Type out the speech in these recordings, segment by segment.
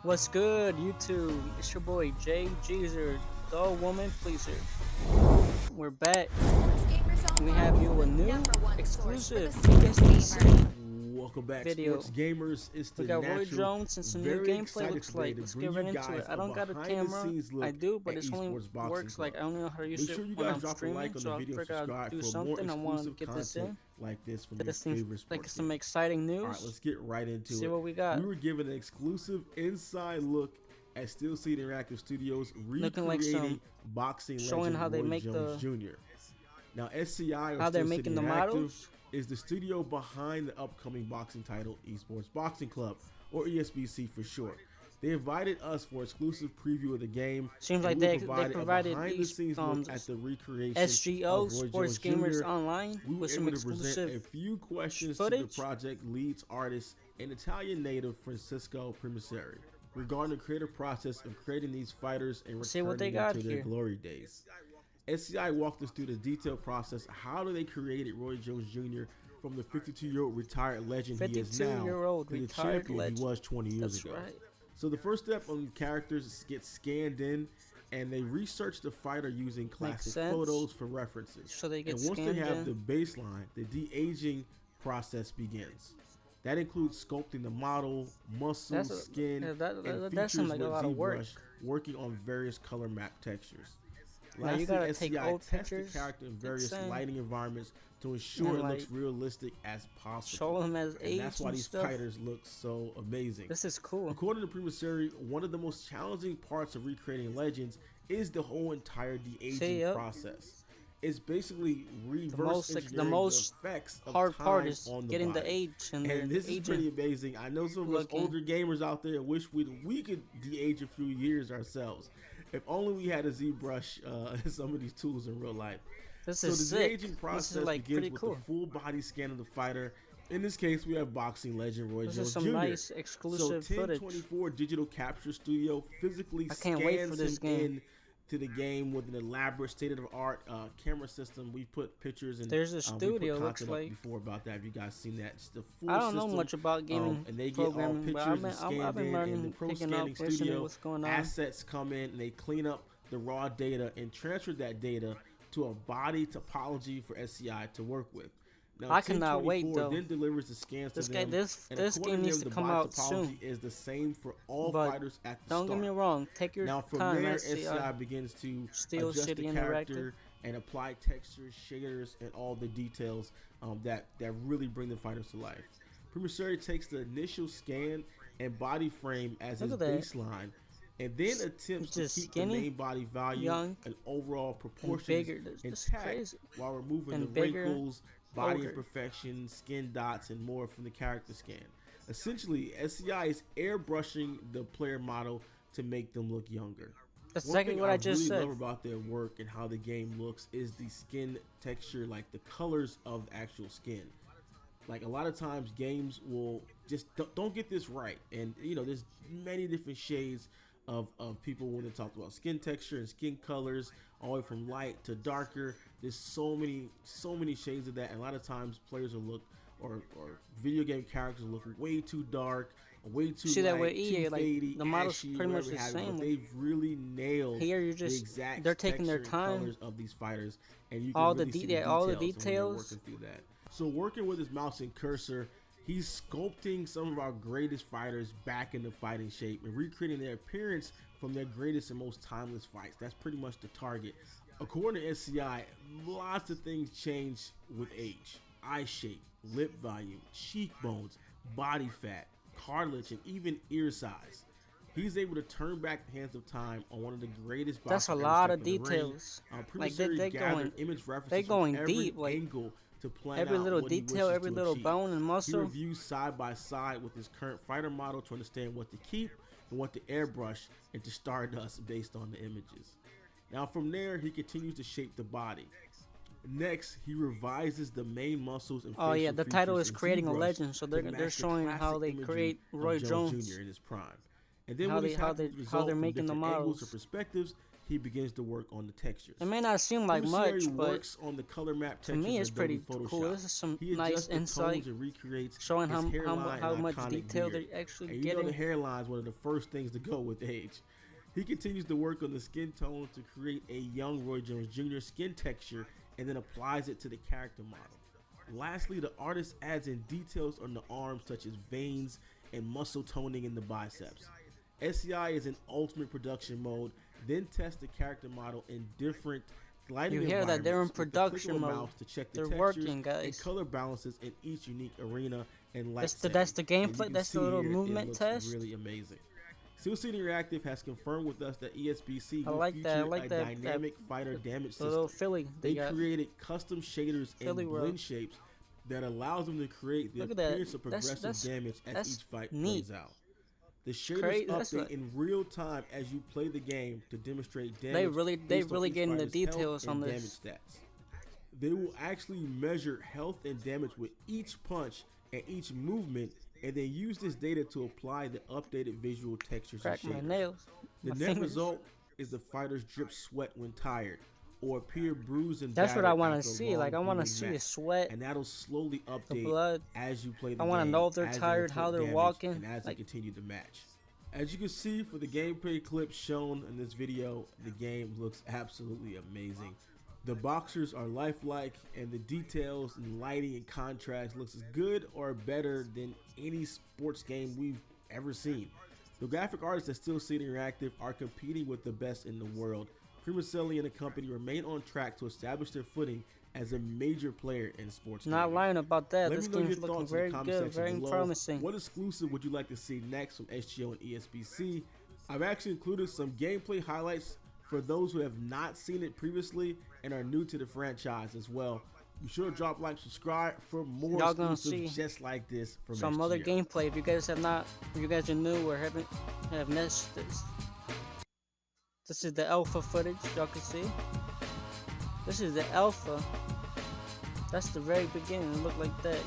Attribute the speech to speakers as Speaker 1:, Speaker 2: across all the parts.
Speaker 1: What's good, YouTube? It's your boy Jayjeezer, the woman pleaser. We're back. We have you a new exclusive ESBC
Speaker 2: Welcome back,
Speaker 1: video.
Speaker 2: sports gamers. It's
Speaker 1: We
Speaker 2: the
Speaker 1: got Roy
Speaker 2: natural.
Speaker 1: Jones and some new
Speaker 2: Very
Speaker 1: gameplay
Speaker 2: excited
Speaker 1: looks
Speaker 2: today
Speaker 1: like.
Speaker 2: to
Speaker 1: Let's
Speaker 2: bring
Speaker 1: get
Speaker 2: you
Speaker 1: right into
Speaker 2: guys
Speaker 1: it. I don't got a camera.
Speaker 2: behind-the-scenes look
Speaker 1: I do, but
Speaker 2: at
Speaker 1: it's only
Speaker 2: Esports Boxing
Speaker 1: works like
Speaker 2: Club.
Speaker 1: I don't know how to use
Speaker 2: Make
Speaker 1: it
Speaker 2: sure you
Speaker 1: when
Speaker 2: guys
Speaker 1: I'm
Speaker 2: drop a
Speaker 1: streaming,
Speaker 2: like on
Speaker 1: so
Speaker 2: the
Speaker 1: I
Speaker 2: video and
Speaker 1: figured I'd
Speaker 2: subscribe
Speaker 1: do
Speaker 2: for more
Speaker 1: something. I want to
Speaker 2: exclusive
Speaker 1: get this
Speaker 2: content
Speaker 1: in.
Speaker 2: like this from your
Speaker 1: This seems
Speaker 2: favorite
Speaker 1: like
Speaker 2: sports
Speaker 1: some
Speaker 2: game.
Speaker 1: exciting news.
Speaker 2: All right, let's get right into
Speaker 1: See
Speaker 2: it.
Speaker 1: what we got.
Speaker 2: We were given an exclusive inside look at Steel City Interactive Studios
Speaker 1: Looking like
Speaker 2: recreating boxing
Speaker 1: showing
Speaker 2: legend
Speaker 1: how they
Speaker 2: Roy
Speaker 1: make
Speaker 2: Jones Jr. Now, SCI, or
Speaker 1: how they're
Speaker 2: Steel
Speaker 1: making
Speaker 2: City
Speaker 1: the
Speaker 2: Interactive,
Speaker 1: models.
Speaker 2: is the studio behind the upcoming boxing title Esports Boxing Club, or ESBC for short. They invited us for exclusive preview of the game.
Speaker 1: Seems like
Speaker 2: we
Speaker 1: they provided
Speaker 2: behind-the-scenes look at the recreation
Speaker 1: SGO
Speaker 2: of Roy
Speaker 1: Sports
Speaker 2: Jones
Speaker 1: Gamers
Speaker 2: Jr.
Speaker 1: Online
Speaker 2: We were
Speaker 1: with some
Speaker 2: able to present
Speaker 1: exclusive
Speaker 2: a few questions
Speaker 1: footage.
Speaker 2: to the project lead's artist and Italian native Francisco Primiceri regarding the creative process of creating these fighters and
Speaker 1: See what they
Speaker 2: returning
Speaker 1: got
Speaker 2: them to
Speaker 1: here.
Speaker 2: their glory days. SCI walked us through the detailed process. How do they create Roy Jones Jr. from the 52-year-old retired legend he is now
Speaker 1: 52-year-old
Speaker 2: to the
Speaker 1: retired
Speaker 2: champion
Speaker 1: legend.
Speaker 2: he was 20 years
Speaker 1: That's
Speaker 2: ago?
Speaker 1: right.
Speaker 2: So the first step on characters is get scanned in, and they research the fighter using classic
Speaker 1: sense.
Speaker 2: photos for references.
Speaker 1: So they get
Speaker 2: and once they
Speaker 1: scanned
Speaker 2: have
Speaker 1: in.
Speaker 2: the baseline, the de-aging process begins. That includes sculpting the model, muscles, skin, and
Speaker 1: that
Speaker 2: features
Speaker 1: seems like a
Speaker 2: with
Speaker 1: lot of work.
Speaker 2: ZBrush, working on various color map textures.
Speaker 1: Now
Speaker 2: Lastly,
Speaker 1: you gotta
Speaker 2: SCI
Speaker 1: take old
Speaker 2: tests the
Speaker 1: pictures,
Speaker 2: character in various
Speaker 1: insane,
Speaker 2: lighting environments to ensure
Speaker 1: and
Speaker 2: it
Speaker 1: like
Speaker 2: looks realistic as possible.
Speaker 1: show them as
Speaker 2: And
Speaker 1: age
Speaker 2: that's why
Speaker 1: and
Speaker 2: these
Speaker 1: stuff.
Speaker 2: fighters look so amazing.
Speaker 1: This is cool.
Speaker 2: According to Primiceri, one of the most challenging parts of recreating legends is the whole entire de-aging process. It's basically reverse engineering
Speaker 1: the most
Speaker 2: effects of
Speaker 1: hard
Speaker 2: time
Speaker 1: part is
Speaker 2: on the
Speaker 1: getting
Speaker 2: body.
Speaker 1: the age and
Speaker 2: this is
Speaker 1: aging.
Speaker 2: pretty amazing. I know some of us older gamers out there wish we could de-age a few years ourselves. If only we had a ZBrush some of these tools in real life.
Speaker 1: This
Speaker 2: So
Speaker 1: is
Speaker 2: the
Speaker 1: sick.
Speaker 2: de-aging process
Speaker 1: This is like
Speaker 2: begins
Speaker 1: pretty
Speaker 2: with
Speaker 1: cool.
Speaker 2: the full body scan of the fighter. In this case, we have boxing legend Roy
Speaker 1: This
Speaker 2: Jones
Speaker 1: is some
Speaker 2: Jr.
Speaker 1: nice exclusive
Speaker 2: so
Speaker 1: footage.
Speaker 2: 1024 Digital Capture Studio physically
Speaker 1: I can't wait for
Speaker 2: scans
Speaker 1: this
Speaker 2: him
Speaker 1: game.
Speaker 2: in to the game with an elaborate state-of-the-art camera system. We put pictures and
Speaker 1: There's a
Speaker 2: we
Speaker 1: studio,
Speaker 2: put
Speaker 1: looks
Speaker 2: content up
Speaker 1: like.
Speaker 2: before about that. If you guys seen that, just the full
Speaker 1: I don't
Speaker 2: system,
Speaker 1: know much about gaming
Speaker 2: and they get all
Speaker 1: programming, but
Speaker 2: pictures and scanned
Speaker 1: I've been
Speaker 2: in,
Speaker 1: learning,
Speaker 2: and the pro
Speaker 1: picking up,
Speaker 2: scanning
Speaker 1: listening
Speaker 2: studio
Speaker 1: what's going on.
Speaker 2: assets come in and they clean up the raw data and transfer that data to a body topology for SCI to work with. Now,
Speaker 1: I cannot wait
Speaker 2: 1024
Speaker 1: though.
Speaker 2: then delivers the scans to them.
Speaker 1: This
Speaker 2: and
Speaker 1: game needs
Speaker 2: them,
Speaker 1: to
Speaker 2: the
Speaker 1: come
Speaker 2: body
Speaker 1: out
Speaker 2: topology
Speaker 1: soon.
Speaker 2: is the same for all
Speaker 1: But
Speaker 2: fighters at the
Speaker 1: don't
Speaker 2: start.
Speaker 1: get me wrong. Take your
Speaker 2: Now from
Speaker 1: time.
Speaker 2: there,
Speaker 1: SCI.
Speaker 2: SCI begins to
Speaker 1: Steel
Speaker 2: adjust
Speaker 1: City
Speaker 2: the
Speaker 1: Interactive.
Speaker 2: character and apply textures, shaders, and all the details that really bring the fighters to life. Primiceri takes the initial scan and body frame as his
Speaker 1: Look at that.
Speaker 2: baseline, and then attempts to
Speaker 1: Just
Speaker 2: keep
Speaker 1: skinny,
Speaker 2: the main body value
Speaker 1: young,
Speaker 2: and overall proportions
Speaker 1: bigger. This is
Speaker 2: intact
Speaker 1: crazy.
Speaker 2: while removing
Speaker 1: And
Speaker 2: the
Speaker 1: bigger,
Speaker 2: wrinkles, body
Speaker 1: older.
Speaker 2: imperfections, skin dots, and more from the character scan. Essentially, SCI is airbrushing the player model to make them look younger.
Speaker 1: That's
Speaker 2: One
Speaker 1: exactly
Speaker 2: thing
Speaker 1: what I just
Speaker 2: really
Speaker 1: said.
Speaker 2: love about their work and how the game looks is the skin texture, like the colors of the actual skin. Like a lot of times games will just don't get this right, and you know there's many different shades of people when they talk about skin texture and skin colors, all the way from light to darker. There's so many shades of that, and a lot of times players will look or video game characters will look way too dark, way too
Speaker 1: See that
Speaker 2: light,
Speaker 1: with EA,
Speaker 2: too
Speaker 1: like
Speaker 2: fadey,
Speaker 1: the model's
Speaker 2: ashy,
Speaker 1: pretty much
Speaker 2: whatever
Speaker 1: the
Speaker 2: have you,
Speaker 1: same.
Speaker 2: but they've really nailed
Speaker 1: Here you're
Speaker 2: the
Speaker 1: just
Speaker 2: exact
Speaker 1: they're taking their
Speaker 2: texture and
Speaker 1: time.
Speaker 2: colors of these fighters, and you can
Speaker 1: All
Speaker 2: really
Speaker 1: the
Speaker 2: see
Speaker 1: all the
Speaker 2: when they're
Speaker 1: details.
Speaker 2: working through that. So working with his mouse and cursor, he's sculpting some of our greatest fighters back into fighting shape and recreating their appearance from their greatest and most timeless fights. That's pretty much the target. According to SCI, lots of things change with age. Eye shape, lip volume, cheekbones, body fat, cartilage, and even ear size. He's able to turn back the hands of time on one of the greatest boxers.
Speaker 1: That's a lot of details.
Speaker 2: Like they going image references
Speaker 1: they going
Speaker 2: from every
Speaker 1: deep, like
Speaker 2: angle to plan
Speaker 1: every
Speaker 2: out
Speaker 1: little
Speaker 2: what he
Speaker 1: detail,
Speaker 2: wishes
Speaker 1: every
Speaker 2: to
Speaker 1: little
Speaker 2: achieve.
Speaker 1: bone and
Speaker 2: He
Speaker 1: muscle.
Speaker 2: reviews side by side with his current fighter model to understand what to keep and what to airbrush into stardust based on the images. Now from there, he continues to shape the body. Next, he revises the main muscles and
Speaker 1: Oh yeah,
Speaker 2: facial
Speaker 1: the title
Speaker 2: features
Speaker 1: is
Speaker 2: in
Speaker 1: creating a
Speaker 2: ZBrush
Speaker 1: legend, so
Speaker 2: to
Speaker 1: they're
Speaker 2: match the
Speaker 1: showing how
Speaker 2: classic
Speaker 1: they
Speaker 2: imagery
Speaker 1: create
Speaker 2: of
Speaker 1: Roy Jones.
Speaker 2: Jr. in his prime. And then
Speaker 1: how
Speaker 2: when
Speaker 1: they
Speaker 2: he's happy with the
Speaker 1: how
Speaker 2: result
Speaker 1: they're
Speaker 2: from
Speaker 1: making the
Speaker 2: different angles or
Speaker 1: models.
Speaker 2: perspectives, he begins to work on the textures.
Speaker 1: It may not seem like much, but
Speaker 2: works on the color map
Speaker 1: to me
Speaker 2: textures
Speaker 1: it's
Speaker 2: in Adobe
Speaker 1: pretty
Speaker 2: Photoshop.
Speaker 1: cool. This is some
Speaker 2: He
Speaker 1: nice
Speaker 2: adjusts the
Speaker 1: insight
Speaker 2: tones and recreates
Speaker 1: showing
Speaker 2: his hairline
Speaker 1: how
Speaker 2: and
Speaker 1: much
Speaker 2: iconic
Speaker 1: detail
Speaker 2: beard.
Speaker 1: they're actually
Speaker 2: And you
Speaker 1: getting.
Speaker 2: know the hairline is one of the first things to go with age. He continues to work on the skin tone to create a young Roy Jones Jr. skin texture and then applies it to the character model. Lastly, the artist adds in details on the arms such as veins and muscle toning in the biceps. SCI is in ultimate production mode, then test the character model in different lighting
Speaker 1: You hear that they're in
Speaker 2: environments with the click of
Speaker 1: production
Speaker 2: a
Speaker 1: mode.
Speaker 2: mouse to check the
Speaker 1: They're
Speaker 2: textures
Speaker 1: working,
Speaker 2: and
Speaker 1: guys.
Speaker 2: color balances in each unique arena and light
Speaker 1: That's the
Speaker 2: setting.
Speaker 1: gameplay.
Speaker 2: And you
Speaker 1: That's
Speaker 2: can
Speaker 1: the
Speaker 2: see
Speaker 1: little
Speaker 2: here,
Speaker 1: movement
Speaker 2: it looks
Speaker 1: test.
Speaker 2: really amazing. Steel City Interactive has confirmed with us that ESBC
Speaker 1: I
Speaker 2: will
Speaker 1: like
Speaker 2: feature
Speaker 1: that. I like
Speaker 2: a
Speaker 1: that.
Speaker 2: dynamic fighter damage
Speaker 1: The little
Speaker 2: system.
Speaker 1: Philly.
Speaker 2: They
Speaker 1: got.
Speaker 2: created custom shaders
Speaker 1: Philly
Speaker 2: and
Speaker 1: world.
Speaker 2: blend shapes that allows them to create the
Speaker 1: Look at that.
Speaker 2: appearance of progressive
Speaker 1: That's
Speaker 2: damage as each fight
Speaker 1: neat.
Speaker 2: plays out. The shaders
Speaker 1: Crazy. That's
Speaker 2: update
Speaker 1: like,
Speaker 2: in real time as you play the game to demonstrate damage.
Speaker 1: they really
Speaker 2: based on each
Speaker 1: getting the
Speaker 2: fighter's health
Speaker 1: details on
Speaker 2: and
Speaker 1: this.
Speaker 2: damage stats. They will actually measure health and damage with each punch and each movement, and then use this data to apply the updated visual textures
Speaker 1: Crack
Speaker 2: and
Speaker 1: my
Speaker 2: shaders.
Speaker 1: nails.
Speaker 2: The
Speaker 1: My
Speaker 2: net
Speaker 1: fingers.
Speaker 2: result is the fighters drip sweat when tired, or appear bruised and
Speaker 1: That's what I
Speaker 2: battered
Speaker 1: want to
Speaker 2: after a
Speaker 1: see. Like I
Speaker 2: long,
Speaker 1: want to
Speaker 2: grueling
Speaker 1: see the
Speaker 2: match.
Speaker 1: sweat,
Speaker 2: And that'll slowly
Speaker 1: the
Speaker 2: update
Speaker 1: blood.
Speaker 2: as you play the
Speaker 1: I
Speaker 2: game.
Speaker 1: want to know if they're
Speaker 2: as
Speaker 1: tired,
Speaker 2: inflict
Speaker 1: how they're
Speaker 2: damage,
Speaker 1: walking.
Speaker 2: and as
Speaker 1: Like,
Speaker 2: you continue the match. As you can see for the gameplay clip shown in this video, the game looks absolutely amazing. The boxers are lifelike, and the details and lighting and contrast looks as good or better than any sports game we've ever seen. The graphic artists at Steel City Interactive are competing with the best in the world. Premacelli and the company remain on track to establish their footing as a major player in sports
Speaker 1: not
Speaker 2: gaming.
Speaker 1: lying about that.
Speaker 2: Let
Speaker 1: This
Speaker 2: me know your
Speaker 1: game's looking
Speaker 2: thoughts in
Speaker 1: very
Speaker 2: the comment
Speaker 1: good,
Speaker 2: section
Speaker 1: very
Speaker 2: below.
Speaker 1: promising.
Speaker 2: What exclusive would you like to see next from SGO and ESBC? I've actually included some gameplay highlights for those who have not seen it previously and are new to the franchise as well. Be sure to drop like, subscribe for more
Speaker 1: Y'all gonna
Speaker 2: exclusives
Speaker 1: see
Speaker 2: just like this from
Speaker 1: Some
Speaker 2: SGO.
Speaker 1: other gameplay. If you guys have not, if you guys are new or have missed this. This is the alpha footage. Y'all can see. This is the alpha. That's the very beginning. It look like that.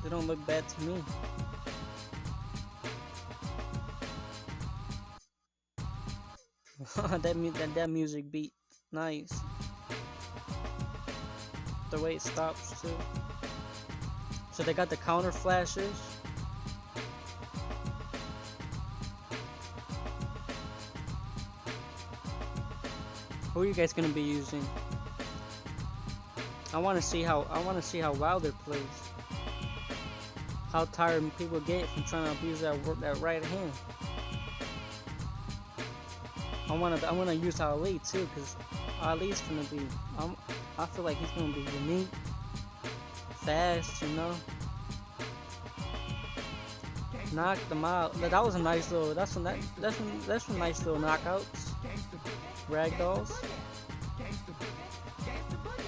Speaker 1: They don't look bad to me. that music beat, nice. The way it stops too. So they got the counter flashes. Who are you guys gonna be using? I want to see how Wilder plays. How tired people get from trying to abuse that right hand. I wanna use Ali too, cause Ali's gonna be. I feel like he's gonna be unique, fast, you know. Knock them out. That was a nice little. That's some nice little knockouts. Ragdolls.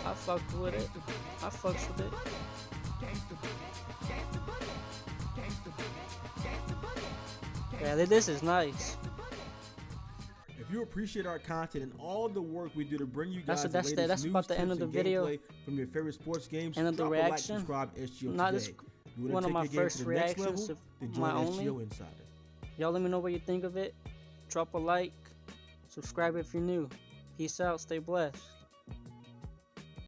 Speaker 1: I fucked with it. I fucks with it. Yeah, this is nice.
Speaker 2: If you appreciate our content and all the work we do to bring you guys
Speaker 1: That's
Speaker 2: the latest news,
Speaker 1: about the end
Speaker 2: tips,
Speaker 1: of the
Speaker 2: and
Speaker 1: video.
Speaker 2: gameplay from your favorite sports games,
Speaker 1: End of the
Speaker 2: drop
Speaker 1: reaction.
Speaker 2: a like, subscribe, SGO
Speaker 1: Not
Speaker 2: today.
Speaker 1: this
Speaker 2: You wanna
Speaker 1: one of
Speaker 2: take
Speaker 1: my
Speaker 2: your game
Speaker 1: first
Speaker 2: to the next
Speaker 1: reactions
Speaker 2: level?
Speaker 1: of
Speaker 2: Then
Speaker 1: my
Speaker 2: join
Speaker 1: only.
Speaker 2: SGO Insider.
Speaker 1: Y'all let me know what you think of it. Drop a like. Subscribe if you're new. Peace out. Stay blessed.